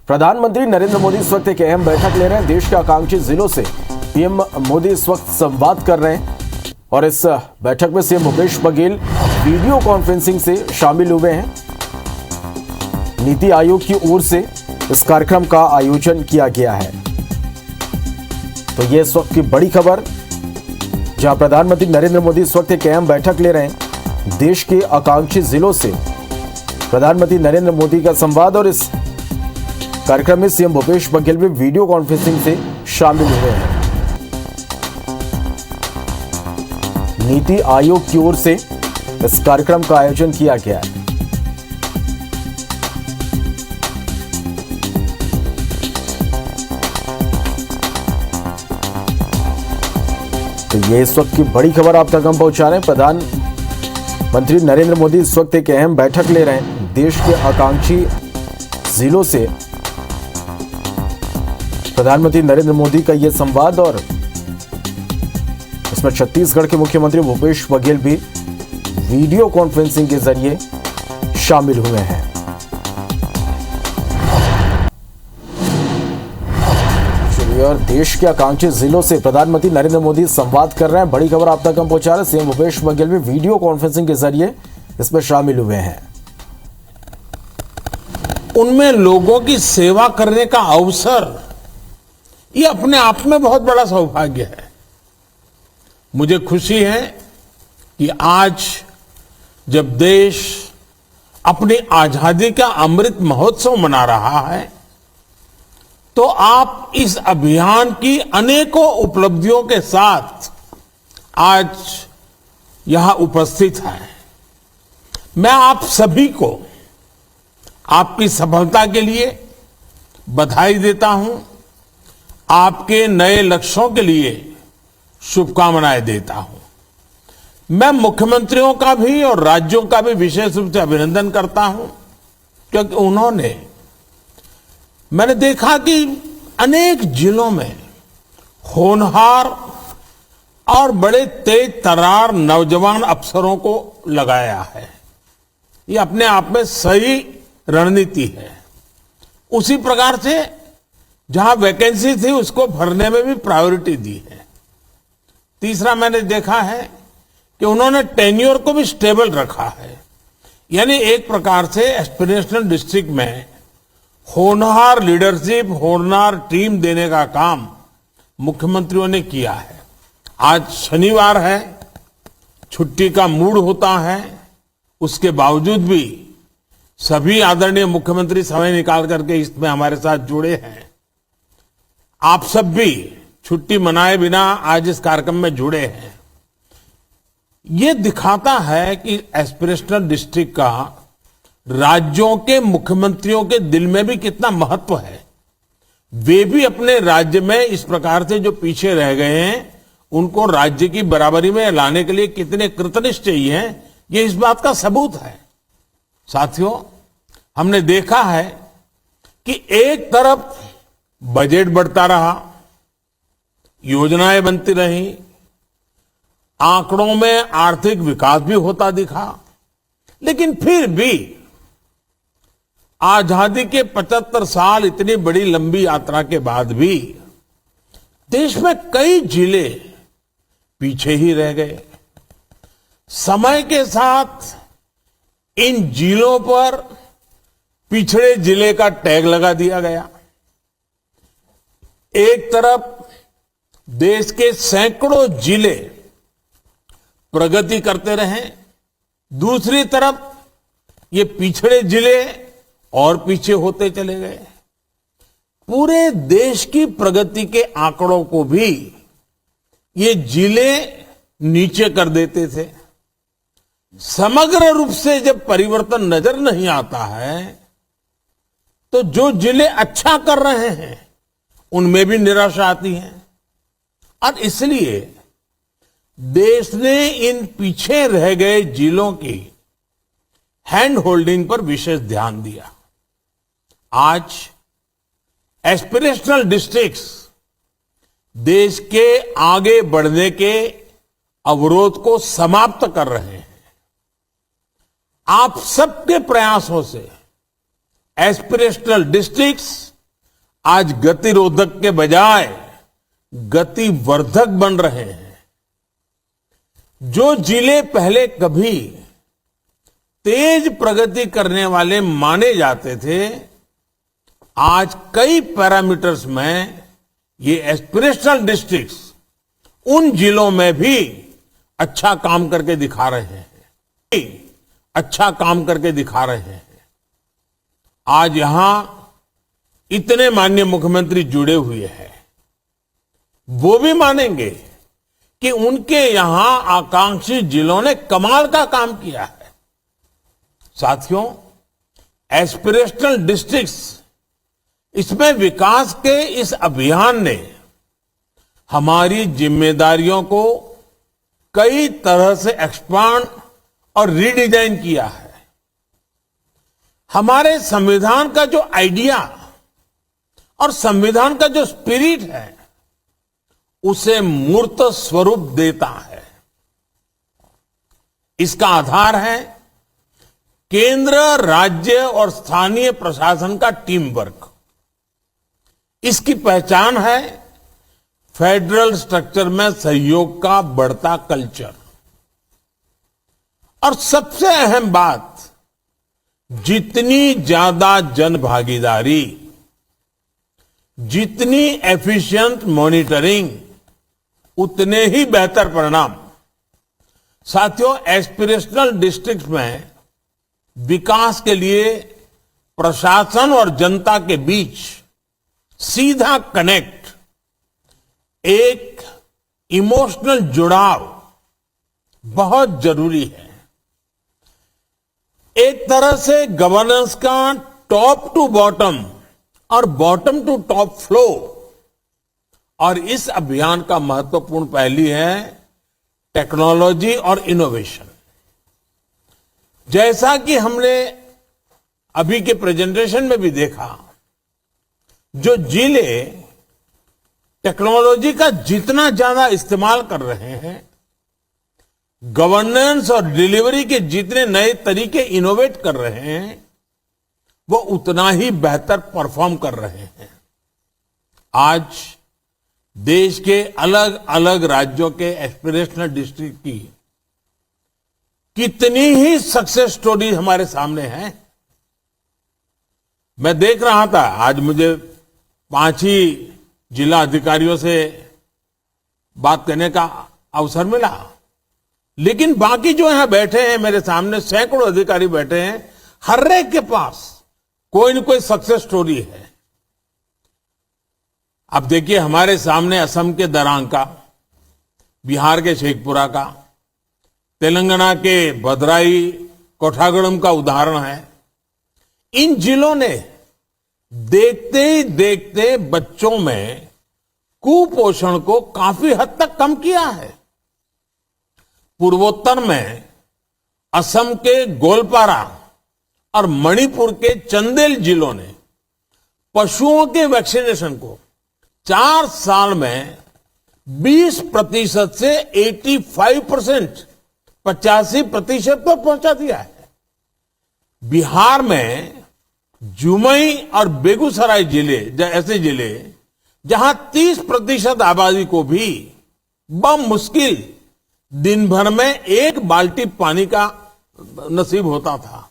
प्रधानमंत्री नरेंद्र मोदी इस वक्त एक अहम बैठक ले रहे हैं। देश के आकांक्षी जिलों से पीएम मोदी इस वक्त संवाद कर रहे हैं और इस बैठक में CM Bhupesh Baghel video conferencing से शामिल हुए हैं। नीति आयोग की ओर से इस कार्यक्रम का आयोजन किया गया है। तो ये इस वक्त की बड़ी खबर, जहां प्रधानमंत्री नरेंद्र मोदी इस वक्त एक अहम बैठक ले रहे हैं। देश के आकांक्षी जिलों से प्रधानमंत्री नरेंद्र मोदी का संवाद और इस कार्यक्रम में सीएम भूपेश बघेल भी वीडियो कॉन्फ्रेंसिंग से शामिल हुए हैं। नीति आयोग की ओर से इस कार्यक्रम का आयोजन किया गया है। तो ये इस वक्त की बड़ी खबर आप तक हम पहुंचा रहे हैं। प्रधानमंत्री नरेंद्र मोदी इस वक्त एक अहम बैठक ले रहे हैं। देश के आकांक्षी जिलों से प्रधानमंत्री नरेंद्र मोदी का यह संवाद और इसमें छत्तीसगढ़ के मुख्यमंत्री भूपेश बघेल भी वीडियो कॉन्फ्रेंसिंग के जरिए शामिल हुए हैं। और देश के आकांक्षी जिलों से प्रधानमंत्री नरेंद्र मोदी संवाद कर रहे हैं। बड़ी खबर आप तक हम पहुंचा रहे हैं। सीएम भूपेश बघेल भी वीडियो कॉन्फ्रेंसिंग के जरिए इसमें शामिल हुए हैं। उनमें लोगों की सेवा करने का अवसर, ये अपने आप में बहुत बड़ा सौभाग्य है। मुझे खुशी है कि आज जब देश अपनी आजादी का अमृत महोत्सव मना रहा है, तो आप इस अभियान की अनेकों उपलब्धियों के साथ आज यहां उपस्थित हैं। मैं आप सभी को आपकी सफलता के लिए बधाई देता हूं। आपके नए लक्ष्यों के लिए शुभकामनाएं देता हूं। मैं मुख्यमंत्रियों का भी और राज्यों का भी विशेष रूप से अभिनंदन करता हूं, क्योंकि मैंने देखा कि अनेक जिलों में होनहार और बड़े तेज तर्रार नौजवान अफसरों को लगाया है। ये अपने आप में सही रणनीति है। उसी प्रकार से जहां वैकेंसी थी उसको भरने में भी प्रायोरिटी दी है। तीसरा, मैंने देखा है कि उन्होंने टेन्योर को भी स्टेबल रखा है। यानी एक प्रकार से एस्पिरेशनल डिस्ट्रिक्ट में होनहार लीडरशिप, होनहार टीम देने का काम मुख्यमंत्रियों ने किया है। आज शनिवार है, छुट्टी का मूड होता है, उसके बावजूद भी सभी आदरणीय मुख्यमंत्री समय निकाल करके इसमें हमारे साथ जुड़े हैं। आप सब भी छुट्टी मनाए बिना आज इस कार्यक्रम में जुड़े हैं। ये दिखाता है कि एस्पिरेशनल डिस्ट्रिक्ट का राज्यों के मुख्यमंत्रियों के दिल में भी कितना महत्व है। वे भी अपने राज्य में इस प्रकार से जो पीछे रह गए हैं, उनको राज्य की बराबरी में लाने के लिए कितने कृतनिश्चयी हैं, ये इस बात का सबूत है। साथियों, हमने देखा है कि एक तरफ बजट बढ़ता रहा, योजनाएं बनती रही, आंकड़ों में आर्थिक विकास भी होता दिखा, लेकिन फिर भी आजादी के 75 साल इतनी बड़ी लंबी यात्रा के बाद भी देश में कई जिले पीछे ही रह गए। समय के साथ इन जिलों पर पिछड़े जिले का टैग लगा दिया गया। एक तरफ देश के सैकड़ों जिले प्रगति करते रहे, दूसरी तरफ ये पिछड़े जिले और पीछे होते चले गए। पूरे देश की प्रगति के आंकड़ों को भी ये जिले नीचे कर देते थे। समग्र रूप से जब परिवर्तन नजर नहीं आता है, तो जो जिले अच्छा कर रहे हैं उनमें भी निराशा आती है। और इसलिए देश ने इन पीछे रह गए जिलों की हैंड होल्डिंग पर विशेष ध्यान दिया। आज एस्पिरेशनल डिस्ट्रिक्ट्स देश के आगे बढ़ने के अवरोध को समाप्त कर रहे हैं। आप सबके प्रयासों से एस्पिरेशनल डिस्ट्रिक्ट्स आज गतिरोधक के बजाय गतिवर्धक बन रहे हैं। जो जिले पहले कभी तेज प्रगति करने वाले माने जाते थे, आज कई पैरामीटर्स में ये एस्पिरेशनल डिस्ट्रिक्ट्स उन जिलों में भी अच्छा काम करके दिखा रहे हैं, अच्छा काम करके दिखा रहे हैं। आज यहां इतने माननीय मुख्यमंत्री जुड़े हुए हैं, वो भी मानेंगे कि उनके यहां आकांक्षी जिलों ने कमाल का काम किया है। साथियों, एस्पिरेशनल डिस्ट्रिक्ट्स, इसमें विकास के इस अभियान ने हमारी जिम्मेदारियों को कई तरह से एक्सपांड और रीडिजाइन किया है। हमारे संविधान का जो आइडिया और संविधान का जो स्पिरिट है, उसे मूर्त स्वरूप देता है। इसका आधार है केंद्र, राज्य और स्थानीय प्रशासन का टीम वर्क। इसकी पहचान है फेडरल स्ट्रक्चर में सहयोग का बढ़ता कल्चर। और सबसे अहम बात, जितनी ज्यादा जन भागीदारी, जितनी एफिशिएंट मॉनिटरिंग, उतने ही बेहतर परिणाम। साथियों, एस्पिरेशनल डिस्ट्रिक्ट में विकास के लिए प्रशासन और जनता के बीच सीधा कनेक्ट, एक इमोशनल जुड़ाव बहुत जरूरी है। एक तरह से गवर्नेंस का टॉप टू बॉटम और बॉटम टू टॉप फ्लो। और इस अभियान का महत्वपूर्ण पहलू है टेक्नोलॉजी और इनोवेशन। जैसा कि हमने अभी के प्रेजेंटेशन में भी देखा, जो जिले टेक्नोलॉजी का जितना ज्यादा इस्तेमाल कर रहे हैं, गवर्नेंस और डिलीवरी के जितने नए तरीके इनोवेट कर रहे हैं, वो उतना ही बेहतर परफॉर्म कर रहे हैं। आज देश के अलग अलग राज्यों के एस्पिरेशनल डिस्ट्रिक्ट की कितनी ही सक्सेस स्टोरी हमारे सामने है। मैं देख रहा था, आज मुझे 5 ही जिला अधिकारियों से बात करने का अवसर मिला, लेकिन बाकी जो यहां बैठे हैं मेरे सामने, सैकड़ों अधिकारी बैठे हैं, हर एक के पास कोई न कोई सक्सेस स्टोरी है। अब देखिए, हमारे सामने असम के दरांग का, बिहार के शेखपुरा का, तेलंगाना के भद्राई कोठागुड़म का उदाहरण है। इन जिलों ने देखते ही देखते बच्चों में कुपोषण को काफी हद तक कम किया है। पूर्वोत्तर में असम के गोलपारा और मणिपुर के चंदेल जिलों ने पशुओं के वैक्सीनेशन को 4 साल में 20% से 85%, 85% पर पहुंचा दिया है। बिहार में जुमई और बेगूसराय जिले ऐसे जिले जहां 30% आबादी को भी बमुश्किल दिन भर में 1 बाल्टी पानी का नसीब होता था,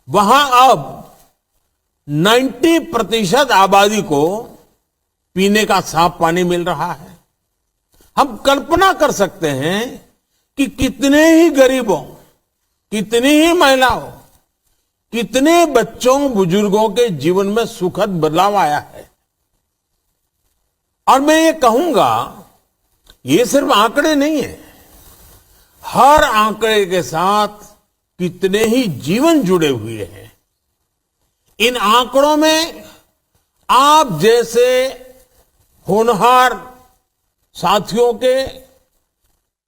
वहां अब 90% आबादी को पीने का साफ पानी मिल रहा है। हम कल्पना कर सकते हैं कि कितने ही गरीबों, कितनी ही महिलाओं, कितने बच्चों, बुजुर्गों के जीवन में सुखद बदलाव आया है। और मैं ये कहूंगा, ये सिर्फ आंकड़े नहीं है, हर आंकड़े के साथ कितने ही जीवन जुड़े हुए हैं। इन आंकड़ों में आप जैसे होनहार साथियों के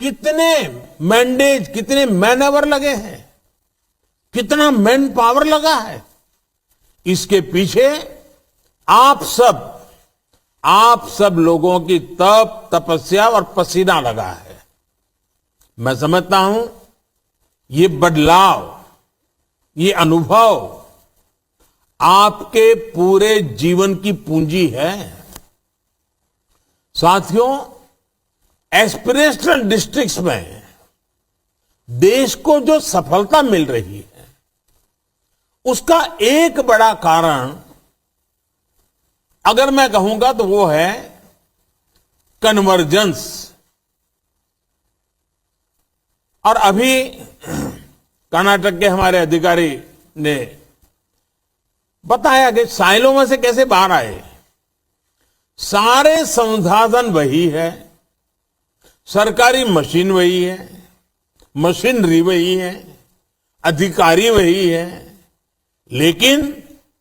कितने मैंडेज, कितने मैनवर लगे हैं, कितना मैन पावर लगा है। इसके पीछे आप सब लोगों की तप, तपस्या और पसीना लगा है। मैं समझता हूं ये बदलाव, ये अनुभव आपके पूरे जीवन की पूंजी है। साथियों, एस्पिरेशनल डिस्ट्रिक्ट्स में देश को जो सफलता मिल रही है, उसका एक बड़ा कारण अगर मैं कहूंगा तो वो है कन्वर्जेंस। और अभी कर्नाटक के हमारे अधिकारी ने बताया कि साइलों में से कैसे बाहर आए। सारे संसाधन वही है, सरकारी मशीन वही है, मशीनरी वही है, अधिकारी वही है, लेकिन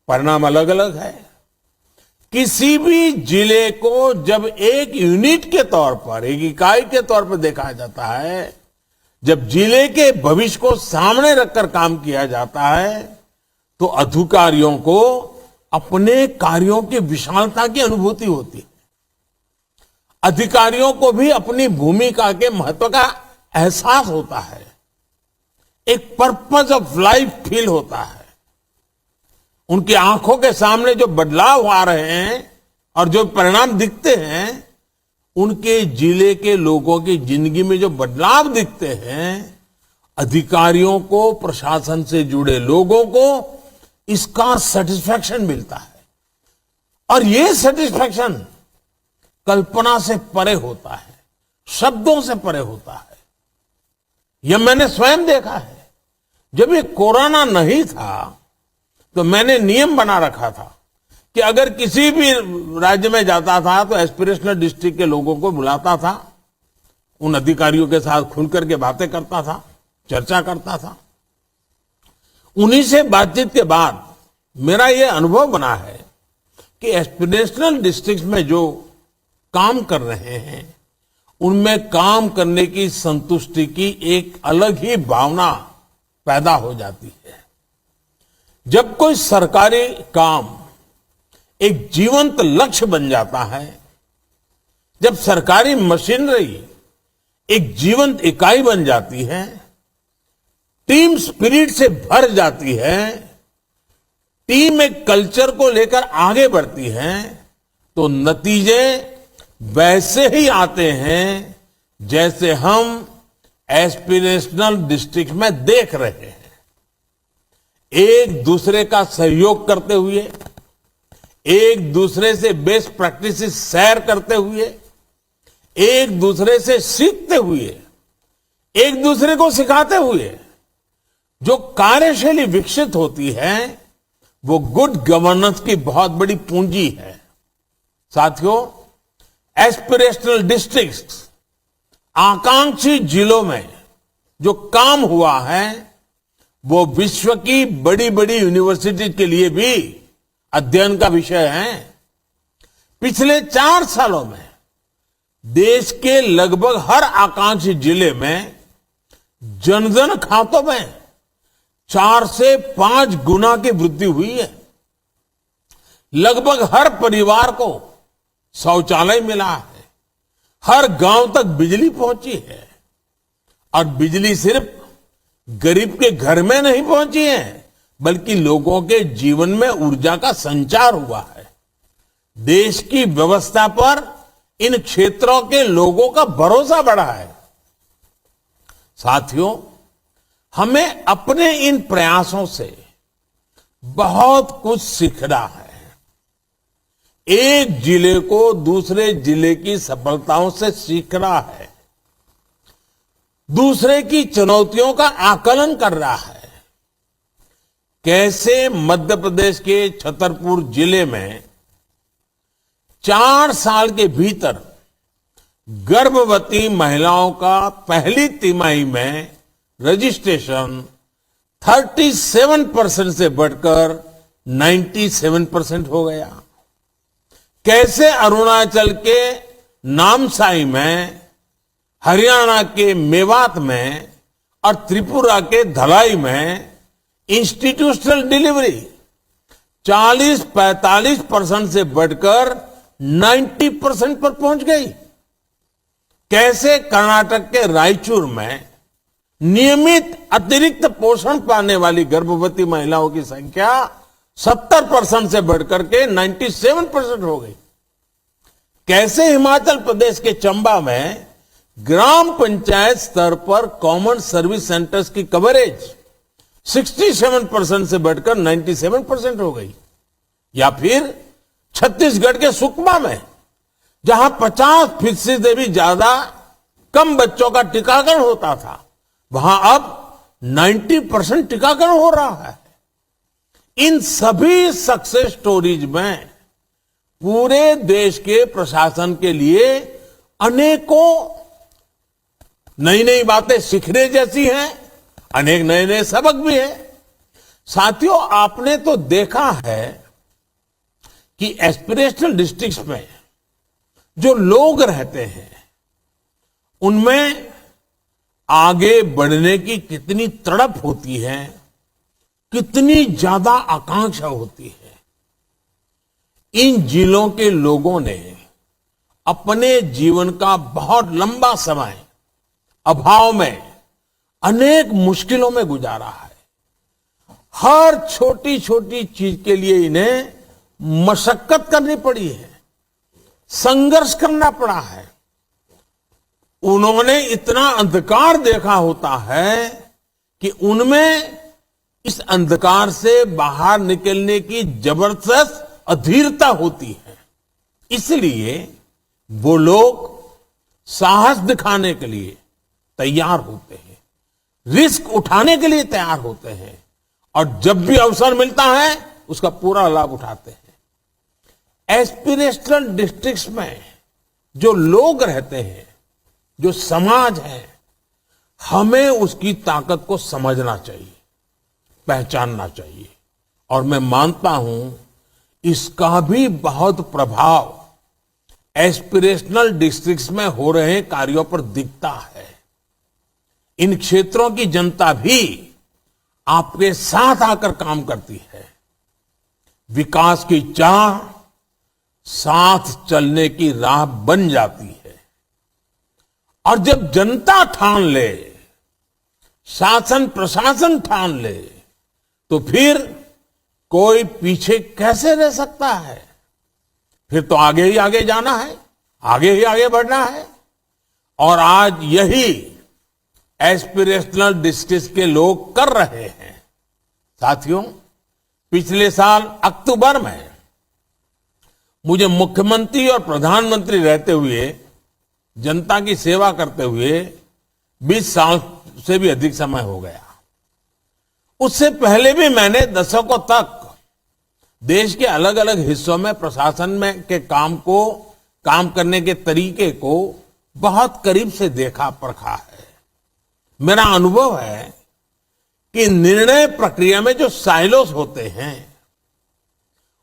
परिणाम अलग अलग है। किसी भी जिले को जब एक यूनिट के तौर पर, एक इकाई के तौर पर देखा जाता है, जब जिले के भविष्य को सामने रखकर काम किया जाता है, तो अधिकारियों को अपने कार्यों की विशालता की अनुभूति होती है। अधिकारियों को भी अपनी भूमिका के महत्व का एहसास होता है, एक पर्पस ऑफ लाइफ फील होता है। उनकी आंखों के सामने जो बदलाव आ रहे हैं और जो परिणाम दिखते हैं, उनके जिले के लोगों की जिंदगी में जो बदलाव दिखते हैं, अधिकारियों को, प्रशासन से जुड़े लोगों को इसका सेटिस्फैक्शन मिलता है। और ये सेटिस्फैक्शन कल्पना से परे होता है, शब्दों से परे होता है। यह मैंने स्वयं देखा है। जब ये कोरोना नहीं था तो मैंने नियम बना रखा था कि अगर किसी भी राज्य में जाता था तो एस्पिरेशनल डिस्ट्रिक्ट के लोगों को बुलाता था, उन अधिकारियों के साथ खुलकर के बातें करता था, चर्चा करता था। उन्हीं से बातचीत के बाद मेरा यह अनुभव बना है कि एस्पिरेशनल डिस्ट्रिक्ट में जो काम कर रहे हैं, उनमें काम करने की संतुष्टि की एक अलग ही भावना पैदा हो जाती है। जब कोई सरकारी काम एक जीवंत लक्ष्य बन जाता है, जब सरकारी मशीनरी एक जीवंत इकाई बन जाती है, टीम स्पिरिट से भर जाती है, टीम एक कल्चर को लेकर आगे बढ़ती है, तो नतीजे वैसे ही आते हैं जैसे हम एस्पिरेशनल डिस्ट्रिक्ट में देख रहे हैं। एक दूसरे का सहयोग करते हुए, एक दूसरे से बेस्ट प्रैक्टिसेस शेयर करते हुए, एक दूसरे से सीखते हुए, एक दूसरे को सिखाते हुए जो कार्यशैली विकसित होती है, वो गुड गवर्नेंस की बहुत बड़ी पूंजी है। साथियों, एस्पिरेशनल डिस्ट्रिक्ट्स, आकांक्षी जिलों में जो काम हुआ है, वो विश्व की बड़ी बड़ी यूनिवर्सिटी के लिए भी अध्ययन का विषय है। पिछले 4 सालों में देश के लगभग हर आकांक्षी जिले में जनधन खातों में 4 से 5 गुना की वृद्धि हुई है। लगभग हर परिवार को शौचालय मिला है, हर गांव तक बिजली पहुंची है। और बिजली सिर्फ गरीब के घर में नहीं पहुंची है, बल्कि लोगों के जीवन में ऊर्जा का संचार हुआ है। देश की व्यवस्था पर इन क्षेत्रों के लोगों का भरोसा बढ़ा है। साथियों, हमें अपने इन प्रयासों से बहुत कुछ सीखना है। एक जिले को दूसरे जिले की सफलताओं से सीखना है, दूसरे की चुनौतियों का आकलन कर रहा है। कैसे मध्य प्रदेश के छतरपुर जिले में 4 साल के भीतर गर्भवती महिलाओं का पहली तिमाही में रजिस्ट्रेशन 37% से बढ़कर 97% हो गया। कैसे अरुणाचल के नामसाई में, हरियाणा के मेवात में और त्रिपुरा के धलाई में इंस्टीट्यूशनल डिलीवरी 40-45% से बढ़कर 90% पर पहुंच गई। कैसे कर्नाटक के रायचूर में नियमित अतिरिक्त पोषण पाने वाली गर्भवती महिलाओं की संख्या 70% से बढ़कर के 97% हो गई। कैसे हिमाचल प्रदेश के चंबा में ग्राम पंचायत स्तर पर कॉमन सर्विस सेंटर्स की कवरेज 67% से बढ़कर 97% हो गई, या फिर छत्तीसगढ़ के सुकमा में जहां 50% से भी ज्यादा कम बच्चों का टीकाकरण होता था, वहां अब 90% टीकाकरण हो रहा है। इन सभी सक्सेस स्टोरीज में पूरे देश के प्रशासन के लिए अनेकों नई नई बातें सीखने जैसी हैं, अनेक नए नए सबक भी हैं। साथियों, आपने तो देखा है कि एस्पिरेशनल डिस्ट्रिक्ट्स में जो लोग रहते हैं उनमें आगे बढ़ने की कितनी तड़प होती है, कितनी ज्यादा आकांक्षा होती है। इन जिलों के लोगों ने अपने जीवन का बहुत लंबा समय अभाव में अनेक मुश्किलों में गुजारा है। हर छोटी छोटी चीज के लिए इन्हें मशक्कत करनी पड़ी है, संघर्ष करना पड़ा है। उन्होंने इतना अंधकार देखा होता है कि उनमें इस अंधकार से बाहर निकलने की जबरदस्त अधीरता होती है। इसलिए वो लोग साहस दिखाने के लिए तैयार होते हैं, रिस्क उठाने के लिए तैयार होते हैं, और जब भी अवसर मिलता है उसका पूरा लाभ उठाते हैं। एस्पिरेशनल डिस्ट्रिक्ट्स में जो लोग रहते हैं, जो समाज है, हमें उसकी ताकत को समझना चाहिए, पहचानना चाहिए। और मैं मानता हूं इसका भी बहुत प्रभाव एस्पिरेशनल डिस्ट्रिक्ट्स में हो रहे कार्यों पर दिखता है। इन क्षेत्रों की जनता भी आपके साथ आकर काम करती है। विकास की चाह साथ चलने की राह बन जाती है। और जब जनता ठान ले, शासन प्रशासन ठान ले, तो फिर कोई पीछे कैसे रह सकता है? फिर तो आगे ही आगे जाना है, आगे ही आगे बढ़ना है। और आज यही एस्पिरेशनल डिस्ट्रिक्ट के लोग कर रहे हैं। साथियों, पिछले साल अक्टूबर में मुझे मुख्यमंत्री और प्रधानमंत्री रहते हुए, जनता की सेवा करते हुए 20 साल से भी अधिक समय हो गया। उससे पहले भी मैंने दशकों तक देश के अलग अलग हिस्सों में प्रशासन में के काम करने के तरीके को बहुत करीब से देखा परखा है। मेरा अनुभव है कि निर्णय प्रक्रिया में जो साइलोस होते हैं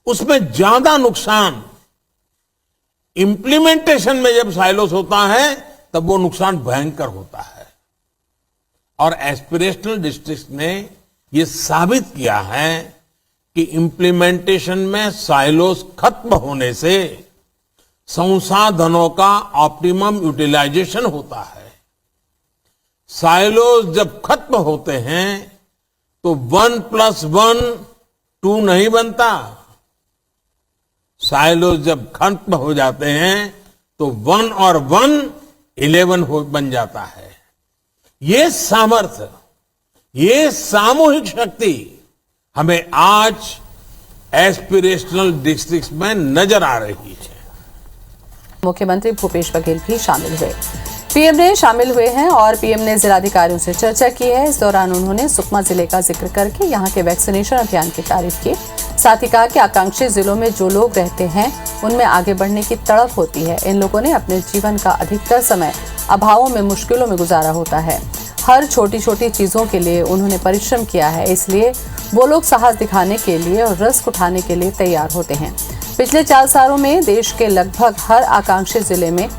उसमें ज्यादा नुकसान इंप्लीमेंटेशन में जब साइलोस होता है तब वो नुकसान भयंकर होता है। और एस्पिरेशनल डिस्ट्रिक्ट ने ये साबित किया है कि इंप्लीमेंटेशन में साइलोस खत्म होने से संसाधनों का ऑप्टिमम यूटिलाइजेशन होता है। साइलोस जब खत्म होते हैं तो 1+1 2 नहीं बनता। साइलोस जब खत्म हो जाते हैं तो 1 और 1 11 बन जाता है। ये सामर्थ्य, ये सामूहिक शक्ति हमें आज एस्पिरेशनल डिस्ट्रिक्ट्स में नजर आ रही है। मुख्यमंत्री भूपेश बघेल भी शामिल हुए। पीएम ने शामिल हुए हैं और पीएम ने जिलाधिकारियों से चर्चा की है। इस दौरान उन्होंने सुकमा जिले का जिक्र करके यहां के वैक्सीनेशन अभियान की तारीफ की। साथ ही कहा कि आकांक्षी जिलों में जो लोग रहते हैं उनमें आगे बढ़ने की तड़प होती है। इन लोगों ने अपने जीवन का अधिकतर समय अभावों में, मुश्किलों में गुजारा होता है। हर छोटी छोटी चीजों के लिए उन्होंने परिश्रम किया है, इसलिए वो लोग साहस दिखाने के लिए और रिस्क उठाने के लिए तैयार होते हैं। पिछले 4 सालों में देश के लगभग हर आकांक्षी जिले में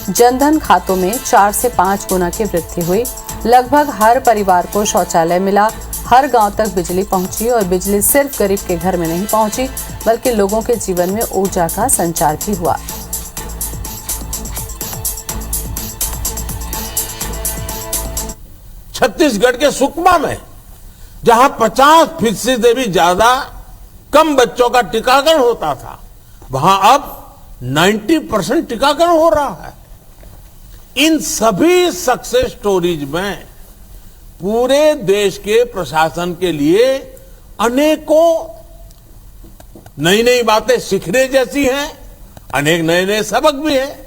जनधन खातों में 4 से 5 गुना की वृद्धि हुई। लगभग हर परिवार को शौचालय मिला, हर गांव तक बिजली पहुंची और बिजली सिर्फ गरीब के घर में नहीं पहुंची बल्कि लोगों के जीवन में ऊर्जा का संचार भी हुआ। छत्तीसगढ़ के सुकमा में जहां 50% से भी ज्यादा कम बच्चों का टीकाकरण होता था, वहां अब 90% टीकाकरण हो रहा है। इन सभी सक्सेस स्टोरीज में पूरे देश के प्रशासन के लिए अनेकों नई नई बातें सीखने जैसी हैं, अनेक नए नए सबक भी हैं।